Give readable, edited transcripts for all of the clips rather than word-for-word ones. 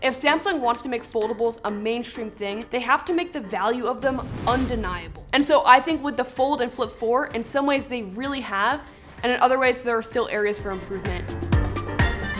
If Samsung wants to make foldables a mainstream thing, they have to make the value of them undeniable. And so I think with the Fold and Flip 4, in some ways they really have, and in other ways there are still areas for improvement.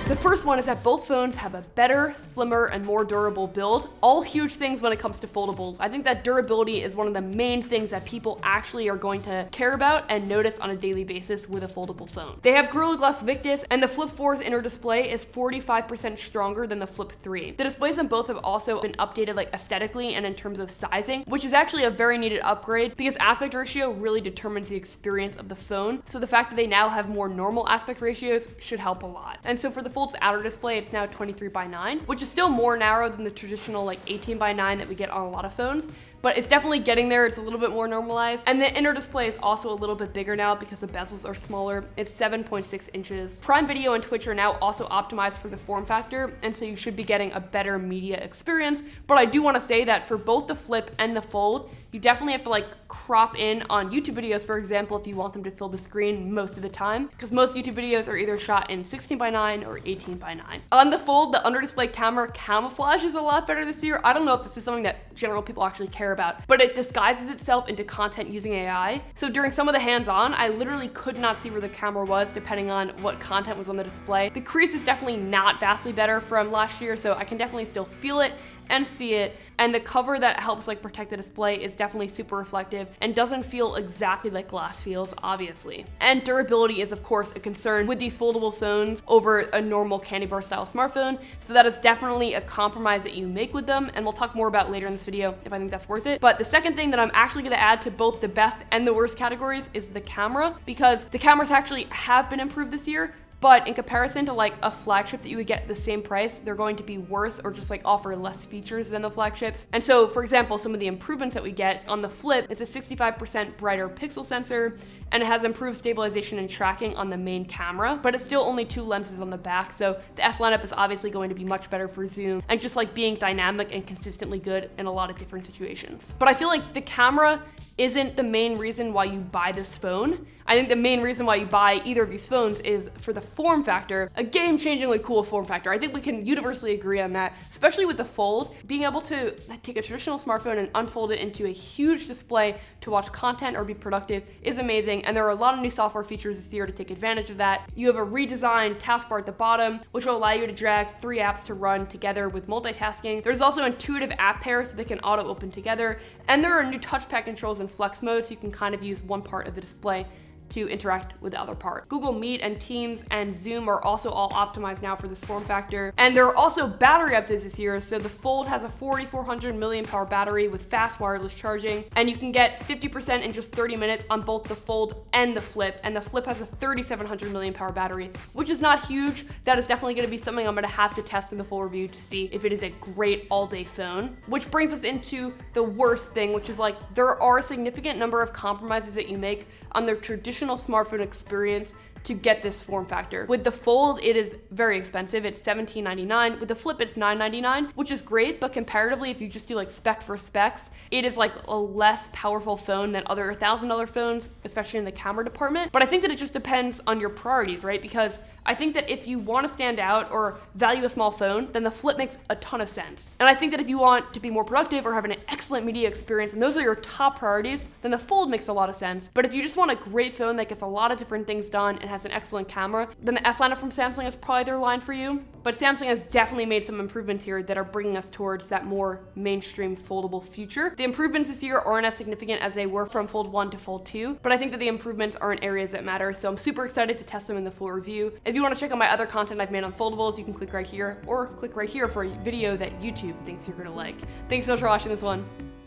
The first one is that both phones have a better, slimmer, and more durable build. All huge things when it comes to foldables. I think that durability is one of the main things that people actually are going to care about and notice on a daily basis with a foldable phone. They have Gorilla Glass Victus, and the Flip 4's inner display is 45% stronger than the Flip 3. The displays on both have also been updated like aesthetically and in terms of sizing, which is actually a very needed upgrade because aspect ratio really determines the experience of the phone. So the fact that they now have more normal aspect ratios should help a lot. And so for the Fold's outer display, it's now 23:9, which is still more narrow than the traditional like 18:9 that we get on a lot of phones, but it's definitely getting there. It's a little bit more normalized. And the inner display is also a little bit bigger now because the bezels are smaller. It's 7.6 inches. Prime Video and Twitch are now also optimized for the form factor, and so you should be getting a better media experience. But I do want to say that for both the Flip and the Fold, you definitely have to like crop in on YouTube videos, for example, if you want them to fill the screen most of the time, because most YouTube videos are either shot in 16:9 or 18:9. On the Fold, the under display camera camouflage is a lot better this year. I don't know if this is something that general people actually care about, but it disguises itself into content using AI. So during some of the hands-on, I literally could not see where the camera was depending on what content was on the display. The crease is definitely not vastly better from last year, so I can definitely still feel it and see it. And the cover that helps like protect the display is definitely super reflective and doesn't feel exactly like glass feels, obviously. And durability is of course a concern with these foldable phones over a normal candy bar style smartphone. So that is definitely a compromise that you make with them. And we'll talk more about later in this video if I think that's worth it. But the second thing that I'm actually gonna add to both the best and the worst categories is the camera, because the cameras actually have been improved this year. But in comparison to like a flagship that you would get at the same price, they're going to be worse or just like offer less features than the flagships. And so for example, some of the improvements that we get on the Flip, it's a 65% brighter pixel sensor, and it has improved stabilization and tracking on the main camera, but it's still only 2 lenses on the back. So the S lineup is obviously going to be much better for zoom and just like being dynamic and consistently good in a lot of different situations. But I feel like the camera isn't the main reason why you buy this phone. I think the main reason why you buy either of these phones is for the form factor, a game-changingly cool form factor. I think we can universally agree on that, especially with the Fold. Being able to take a traditional smartphone and unfold it into a huge display to watch content or be productive is amazing, and there are a lot of new software features this year to take advantage of that. You have a redesigned taskbar at the bottom, which will allow you to drag 3 apps to run together with multitasking. There's also intuitive app pairs so they can auto-open together, and there are new touchpad controls in flex mode, so you can kind of use one part of the display to interact with the other part. Google Meet and Teams and Zoom are also all optimized now for this form factor. And there are also battery updates this year. So the Fold has a 4,400 milliamp-hour battery with fast wireless charging, and you can get 50% in just 30 minutes on both the Fold and the Flip. And the Flip has a 3,700 milliamp-hour battery, which is not huge. That is definitely gonna be something I'm gonna have to test in the full review to see if it is a great all-day phone. Which brings us into the worst thing, which is like, there are a significant number of compromises that you make on the traditional smartphone experience to get this form factor. With the Fold, it is very expensive. It's $17.99. With the Flip, it's $9.99, which is great, but comparatively, if you just do like spec for specs, it is like a less powerful phone than other $1,000 phones, especially in the camera department. But I think that it just depends on your priorities, right? Because I think that if you want to stand out or value a small phone, then the Flip makes a ton of sense. And I think that if you want to be more productive or have an excellent media experience, and those are your top priorities, then the Fold makes a lot of sense. But if you just want a great phone that gets a lot of different things done and has an excellent camera, then the S lineup from Samsung is probably their line for you. But Samsung has definitely made some improvements here that are bringing us towards that more mainstream foldable future. The improvements this year aren't as significant as they were from Fold 1 to Fold 2, but I think that the improvements are in areas that matter. So I'm super excited to test them in the full review. If you want to check out my other content I've made on foldables, you can click right here or click right here for a video that YouTube thinks you're gonna like. Thanks so much for watching this one.